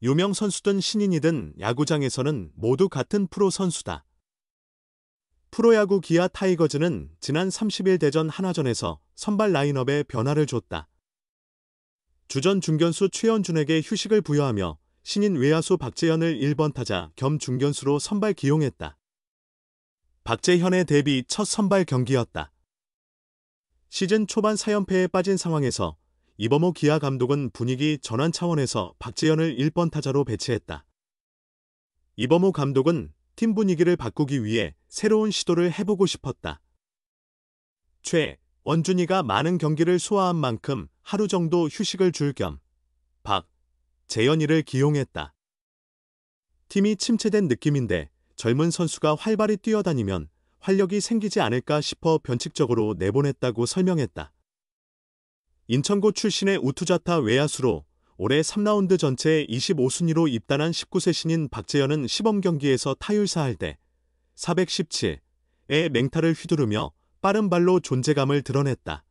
유명 선수든 신인이든 야구장에서는 모두 같은 프로 선수다. 프로야구 기아 타이거즈는 지난 30일 대전 한화전에서 선발 라인업에 변화를 줬다. 주전 중견수 최현준에게 휴식을 부여하며 신인 외야수 박재현을 1번 타자 겸 중견수로 선발 기용했다. 박재현의 데뷔 첫 선발 경기였다. 시즌 초반 4연패에 빠진 상황에서 이범호 기아 감독은 분위기 전환 차원에서 박재현을 1번 타자로 배치했다. 이범호 감독은 팀 분위기를 바꾸기 위해 새로운 시도를 해보고 싶었다. 원준이가 많은 경기를 소화한 만큼 하루 정도 휴식을 줄 겸 재현이를 기용했다. 팀이 침체된 느낌인데 젊은 선수가 활발히 뛰어다니면 활력이 생기지 않을까 싶어 변칙적으로 내보냈다고 설명했다. 인천고 출신의 우투자타 외야수로 올해 3라운드 전체 25순위로 입단한 19세 신인 박재현은 시범경기에서 타율사할 때 417의 맹타를 휘두르며 빠른 발로 존재감을 드러냈다.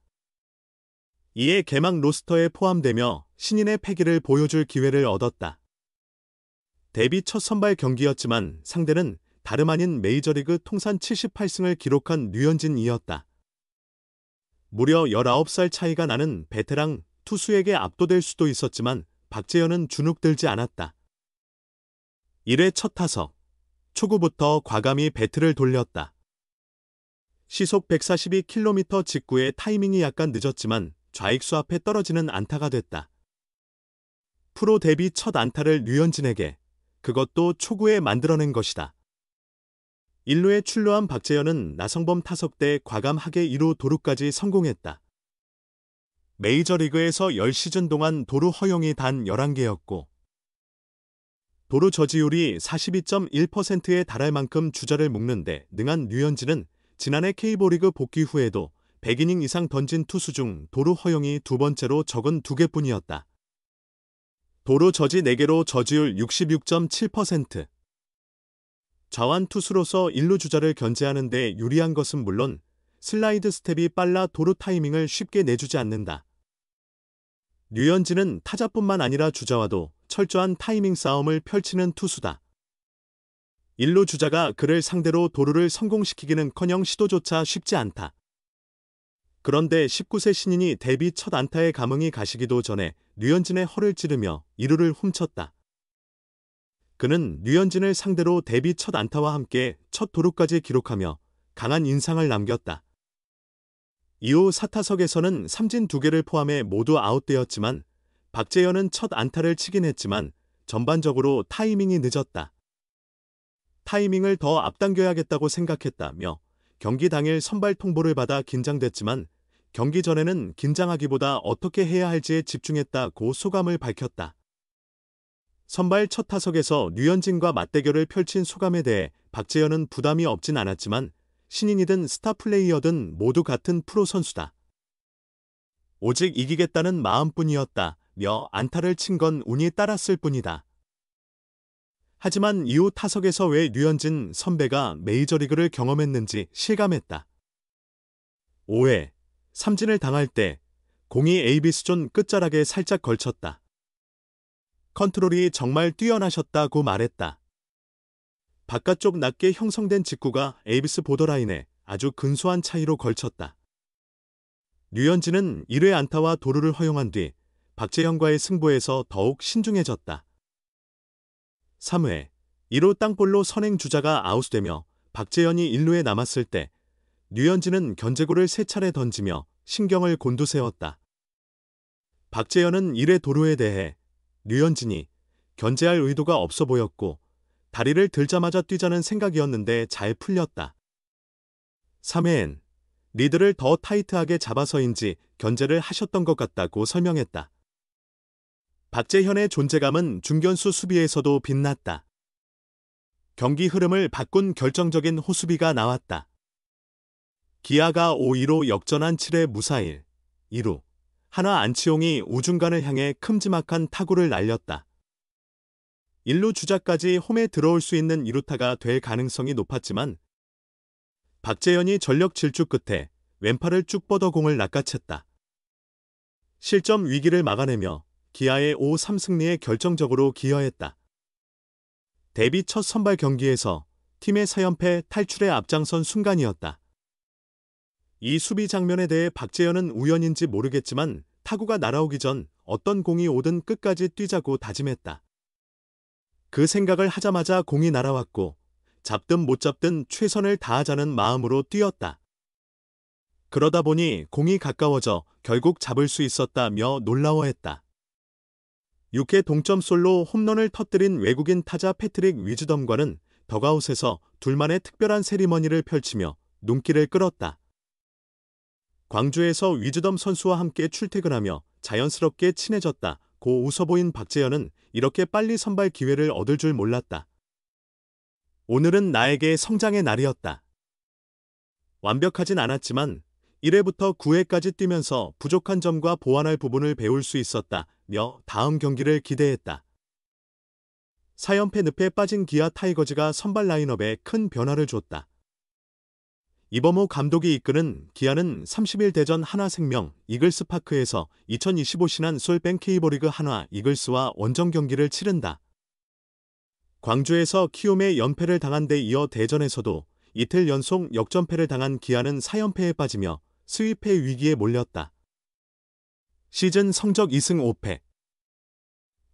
이에 개막 로스터에 포함되며 신인의 패기를 보여줄 기회를 얻었다. 데뷔 첫 선발 경기였지만 상대는 다름 아닌 메이저리그 통산 78승을 기록한 류현진이었다. 무려 19살 차이가 나는 베테랑 투수에게 압도될 수도 있었지만 박재현은 주눅들지 않았다. 1회 첫 타석, 초구부터 과감히 배트를 돌렸다. 시속 142km 직구의 타이밍이 약간 늦었지만 좌익수 앞에 떨어지는 안타가 됐다. 프로 데뷔 첫 안타를 류현진에게, 그것도 초구에 만들어낸 것이다. 1루에 출루한 박재현은 나성범 타석 때 과감하게 2루 도루까지 성공했다. 메이저리그에서 10시즌 동안 도루 허용이 단 11개였고 도루 저지율이 42.1%에 달할 만큼 주자를 묶는 데 능한 류현진은 지난해 K리그 복귀 후에도 100이닝 이상 던진 투수 중 도루 허용이 두 번째로 적은 2개뿐이었다. 도루 저지 4개로 저지율 66.7%. 좌완 투수로서 1루 주자를 견제하는 데 유리한 것은 물론 슬라이드 스텝이 빨라 도루 타이밍을 쉽게 내주지 않는다. 류현진은 타자뿐만 아니라 주자와도 철저한 타이밍 싸움을 펼치는 투수다. 1루 주자가 그를 상대로 도루를 성공시키기는커녕 시도조차 쉽지 않다. 그런데 19세 신인이 데뷔 첫 안타에 감흥이 가시기도 전에 류현진의 허를 찌르며 2루를 훔쳤다. 그는 류현진을 상대로 데뷔 첫 안타와 함께 첫 도루까지 기록하며 강한 인상을 남겼다. 이후 4타석에서는 삼진 2개를 포함해 모두 아웃되었지만 박재현은 첫 안타를 치긴 했지만 전반적으로 타이밍이 늦었다. 타이밍을 더 앞당겨야겠다고 생각했다며 경기 당일 선발 통보를 받아 긴장됐지만 경기 전에는 긴장하기보다 어떻게 해야 할지에 집중했다고 소감을 밝혔다. 선발 첫 타석에서 류현진과 맞대결을 펼친 소감에 대해 박재현은 부담이 없진 않았지만 신인이든 스타 플레이어든 모두 같은 프로 선수다. 오직 이기겠다는 마음뿐이었다며 안타를 친 건 운이 따랐을 뿐이다. 하지만 이후 타석에서 왜 류현진 선배가 메이저리그를 경험했는지 실감했다. 5회, 삼진을 당할 때 공이 에이비스존 끝자락에 살짝 걸쳤다. 컨트롤이 정말 뛰어나셨다고 말했다. 바깥쪽 낮게 형성된 직구가 에이비스 보더라인에 아주 근소한 차이로 걸쳤다. 류현진은 1회 안타와 도루를 허용한 뒤 박재현과의 승부에서 더욱 신중해졌다. 3회, 1루 땅볼로 선행 주자가 아웃되며 박재현이 1루에 남았을 때 류현진은 견제구를 3차례 던지며 신경을 곤두세웠다. 박재현은 1회 도루에 대해 류현진이 견제할 의도가 없어 보였고 다리를 들자마자 뛰자는 생각이었는데 잘 풀렸다. 3회엔 리드를 더 타이트하게 잡아서인지 견제를 하셨던 것 같다고 설명했다. 박재현의 존재감은 중견수 수비에서도 빛났다. 경기 흐름을 바꾼 결정적인 호수비가 나왔다. 기아가 5-2로 역전한 7회 무사일 2루 한화 안치홍이 우중간을 향해 큼지막한 타구를 날렸다. 1루 주자까지 홈에 들어올 수 있는 2루타가 될 가능성이 높았지만 박재현이 전력 질주 끝에 왼팔을 쭉 뻗어 공을 낚아챘다. 실점 위기를 막아내며 기아의 5-3 승리에 결정적으로 기여했다. 데뷔 첫 선발 경기에서 팀의 4연패 탈출에 앞장선 순간이었다. 이 수비 장면에 대해 박재현은 우연인지 모르겠지만 타구가 날아오기 전 어떤 공이 오든 끝까지 뛰자고 다짐했다. 그 생각을 하자마자 공이 날아왔고 잡든 못 잡든 최선을 다하자는 마음으로 뛰었다. 그러다 보니 공이 가까워져 결국 잡을 수 있었다며 놀라워했다. 6회 동점 솔로 홈런을 터뜨린 외국인 타자 패트릭 위즈덤과는 덕아웃에서 둘만의 특별한 세리머니를 펼치며 눈길을 끌었다. 광주에서 위즈덤 선수와 함께 출퇴근하며 자연스럽게 친해졌다고 웃어 보인 박재현은 이렇게 빨리 선발 기회를 얻을 줄 몰랐다. 오늘은 나에게 성장의 날이었다. 완벽하진 않았지만 1회부터 9회까지 뛰면서 부족한 점과 보완할 부분을 배울 수 있었다며 다음 경기를 기대했다. 4연패 늪에 빠진 기아 타이거즈가 선발 라인업에 큰 변화를 줬다. 이범호 감독이 이끄는 기아는 30일 대전 하나생명 이글스파크에서 2025 신한 솔뱅 K리그 한화 이글스와 원정 경기를 치른다. 광주에서 키움에 연패를 당한 데 이어 대전에서도 이틀 연속 역전패를 당한 기아는 4연패에 빠지며 스위패 위기에 몰렸다. 시즌 성적 2승 5패.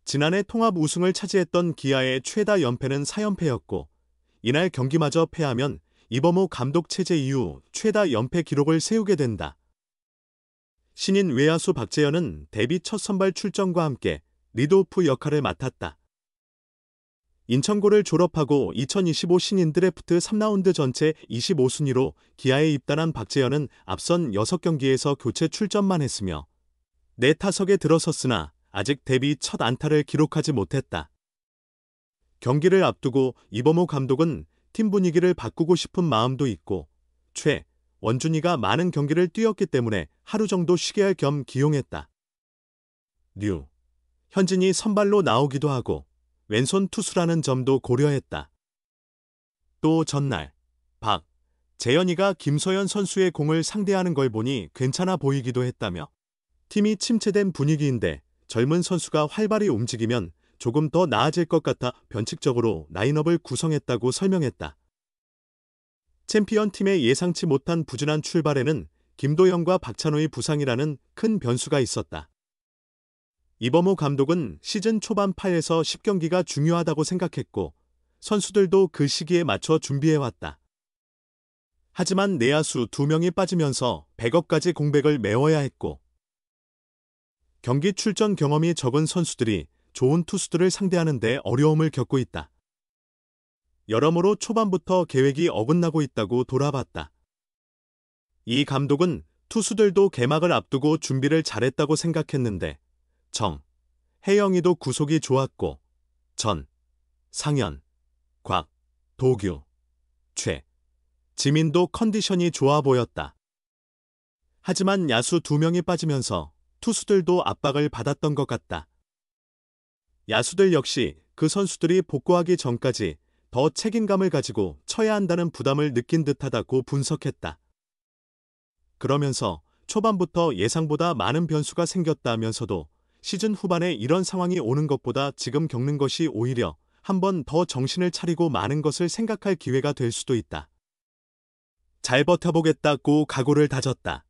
지난해 통합 우승을 차지했던 기아의 최다 연패는 4연패였고 이날 경기마저 패하면 이범호 감독 체제 이후 최다 연패 기록을 세우게 된다. 신인 외야수 박재현은 데뷔 첫 선발 출전과 함께 리드오프 역할을 맡았다. 인천고를 졸업하고 2025 신인 드래프트 3라운드 전체 25순위로 기아에 입단한 박재현은 앞선 6경기에서 교체 출전만 했으며 4타석에 들어섰으나 아직 데뷔 첫 안타를 기록하지 못했다. 경기를 앞두고 이범호 감독은 팀 분위기를 바꾸고 싶은 마음도 있고 원준이가 많은 경기를 뛰었기 때문에 하루 정도 쉬게 할 겸 기용했다. 현진이 선발로 나오기도 하고 왼손 투수라는 점도 고려했다. 또 전날 재현이가 김소연 선수의 공을 상대하는 걸 보니 괜찮아 보이기도 했다며 팀이 침체된 분위기인데 젊은 선수가 활발히 움직이면 조금 더 나아질 것 같아 변칙적으로 라인업을 구성했다고 설명했다. 챔피언 팀의 예상치 못한 부진한 출발에는 김도영과 박찬호의 부상이라는 큰 변수가 있었다. 이범호 감독은 시즌 초반 8에서 10경기가 중요하다고 생각했고 선수들도 그 시기에 맞춰 준비해왔다. 하지만 내야수 2명이 빠지면서 100억까지 공백을 메워야 했고 경기 출전 경험이 적은 선수들이 좋은 투수들을 상대하는 데 어려움을 겪고 있다. 여러모로 초반부터 계획이 어긋나고 있다고 돌아봤다. 이 감독은 투수들도 개막을 앞두고 준비를 잘했다고 생각했는데 혜영이도 구속이 좋았고 상현, 도규, 지민도 컨디션이 좋아 보였다. 하지만 야수 2명이 빠지면서 투수들도 압박을 받았던 것 같다. 야수들 역시 그 선수들이 복구하기 전까지 더 책임감을 가지고 쳐야 한다는 부담을 느낀 듯하다고 분석했다. 그러면서 초반부터 예상보다 많은 변수가 생겼다면서도 시즌 후반에 이런 상황이 오는 것보다 지금 겪는 것이 오히려 한 번 더 정신을 차리고 많은 것을 생각할 기회가 될 수도 있다. 잘 버텨보겠다고 각오를 다졌다.